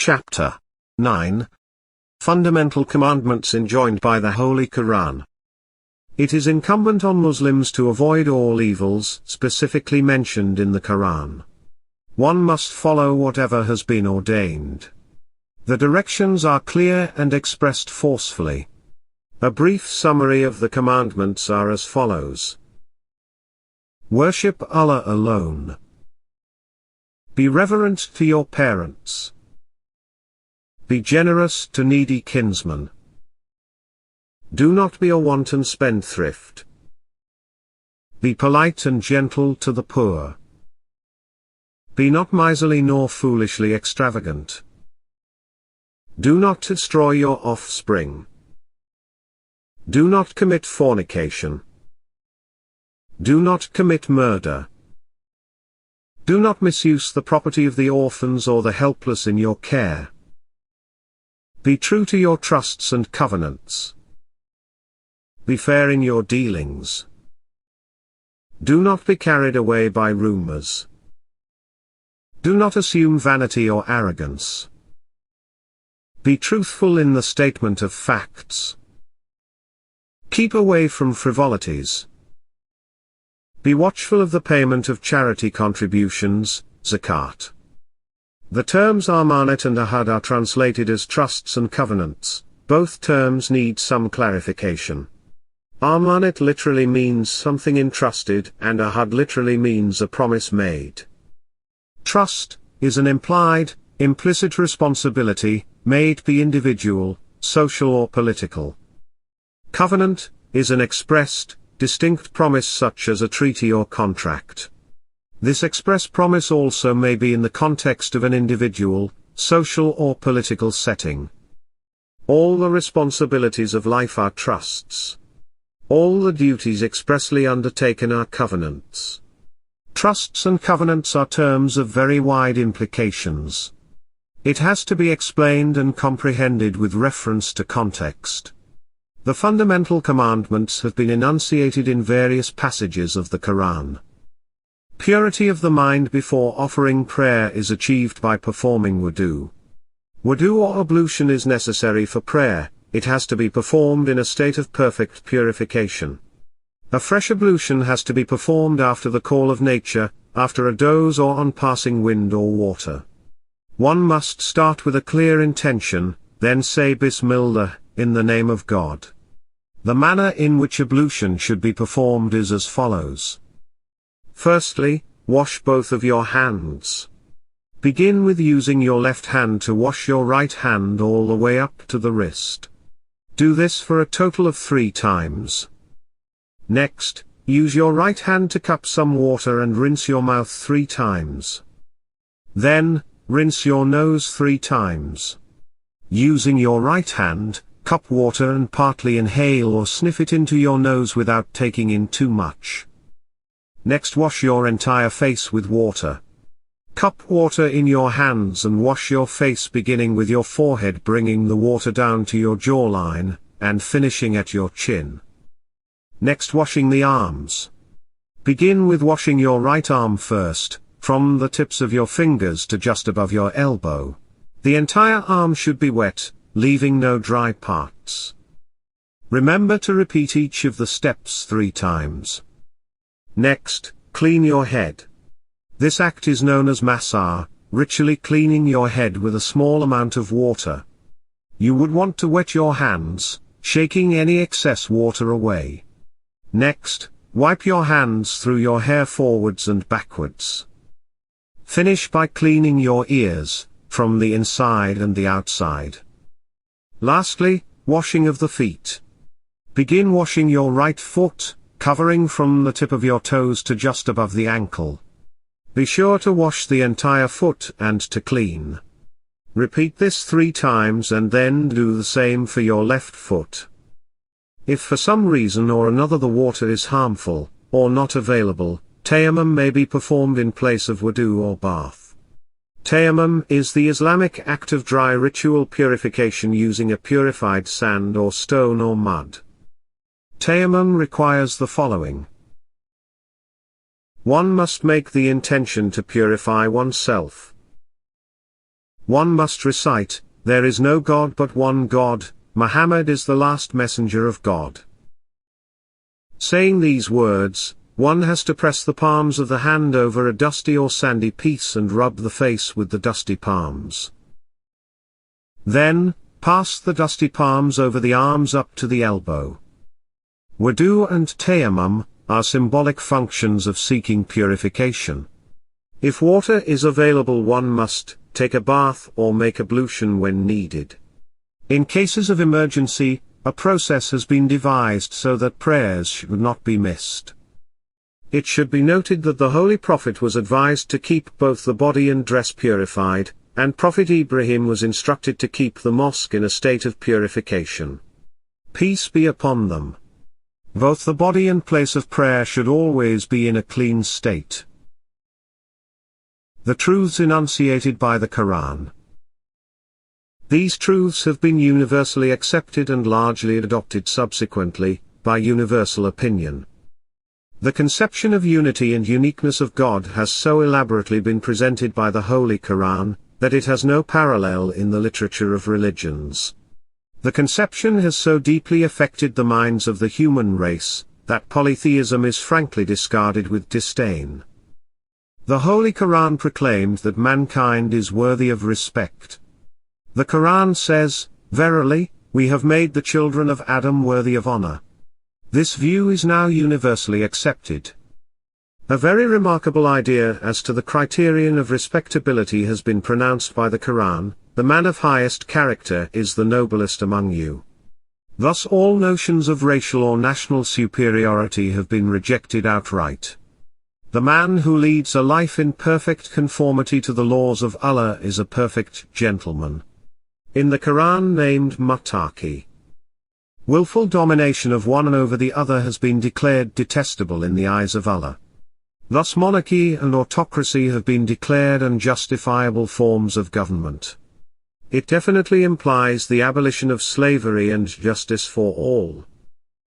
Chapter 9. Fundamental Commandments enjoined by the Holy Qur'an. It is incumbent on Muslims to avoid all evils specifically mentioned in the Qur'an. One must follow whatever has been ordained. The directions are clear and expressed forcefully. A brief summary of the commandments are as follows. Worship Allah alone. Be reverent to your parents. Be generous to needy kinsmen. Do not be a wanton spendthrift. Be polite and gentle to the poor. Be not miserly nor foolishly extravagant. Do not destroy your offspring. Do not commit fornication. Do not commit murder. Do not misuse the property of the orphans or the helpless in your care. Be true to your trusts and covenants. Be fair in your dealings. Do not be carried away by rumors. Do not assume vanity or arrogance. Be truthful in the statement of facts. Keep away from frivolities. Be watchful of the payment of charity contributions, zakat. The terms amanat and ahad are translated as trusts and covenants. Both terms need some clarification. Amanat literally means something entrusted, and ahad literally means a promise made. Trust is an implied, implicit responsibility, may it be individual, social or political. Covenant is an expressed, distinct promise such as a treaty or contract. This express promise also may be in the context of an individual, social or political setting. All the responsibilities of life are trusts. All the duties expressly undertaken are covenants. Trusts and covenants are terms of very wide implications. It has to be explained and comprehended with reference to context. The fundamental commandments have been enunciated in various passages of the Quran. Purity of the mind before offering prayer is achieved by performing wudu. Wudu or ablution is necessary for prayer, it has to be performed in a state of perfect purification. A fresh ablution has to be performed after the call of nature, after a doze or on passing wind or water. One must start with a clear intention, then say Bismillah, in the name of God. The manner in which ablution should be performed is as follows. Firstly, wash both of your hands. Begin with using your left hand to wash your right hand all the way up to the wrist. Do this for a total of 3 times. Next, use your right hand to cup some water and rinse your mouth 3 times. Then, rinse your nose 3 times. Using your right hand, cup water and partly inhale or sniff it into your nose without taking in too much. Next, wash your entire face with water. Cup water in your hands and wash your face beginning with your forehead, bringing the water down to your jawline, and finishing at your chin. Next, washing the arms. Begin with washing your right arm first, from the tips of your fingers to just above your elbow. The entire arm should be wet, leaving no dry parts. Remember to repeat each of the steps 3 times. Next, clean your head. This act is known as masa, ritually cleaning your head with a small amount of water. You would want to wet your hands, shaking any excess water away. Next, wipe your hands through your hair forwards and backwards. Finish by cleaning your ears, from the inside and the outside. Lastly, washing of the feet. Begin washing your right foot, covering from the tip of your toes to just above the ankle. Be sure to wash the entire foot and to clean. Repeat this 3 times and then do the same for your left foot. If for some reason or another the water is harmful, or not available, tayammum may be performed in place of wudu or bath. Tayammum is the Islamic act of dry ritual purification using a purified sand or stone or mud. Tayammum requires the following. One must make the intention to purify oneself. one must recite, "There is no God but one God, Muhammad is the last messenger of God." Saying these words, one has to press the palms of the hand over a dusty or sandy piece and rub the face with the dusty palms. Then, pass the dusty palms over the arms up to the elbow. Wudu and tayammum are symbolic functions of seeking purification. If water is available, one must take a bath or make ablution when needed. In cases of emergency, a process has been devised so that prayers should not be missed. It should be noted that the Holy Prophet was advised to keep both the body and dress purified, and Prophet Ibrahim was instructed to keep the mosque in a state of purification. Peace be upon them. Both the body and place of prayer should always be in a clean state. The truths enunciated by the Qur'an. These truths have been universally accepted and largely adopted subsequently, by universal opinion. The conception of unity and uniqueness of God has so elaborately been presented by the Holy Qur'an, that it has no parallel in the literature of religions. The conception has so deeply affected the minds of the human race, that polytheism is frankly discarded with disdain. The Holy Qur'an proclaimed that mankind is worthy of respect. The Qur'an says, "Verily, we have made the children of Adam worthy of honor." This view is now universally accepted. A very remarkable idea as to the criterion of respectability has been pronounced by the Qur'an: "The man of highest character is the noblest among you." Thus all notions of racial or national superiority have been rejected outright. The man who leads a life in perfect conformity to the laws of Allah is a perfect gentleman. In the Qur'an named Muttaqi. Willful domination of one over the other has been declared detestable in the eyes of Allah. Thus monarchy and autocracy have been declared unjustifiable forms of government. It definitely implies the abolition of slavery and justice for all.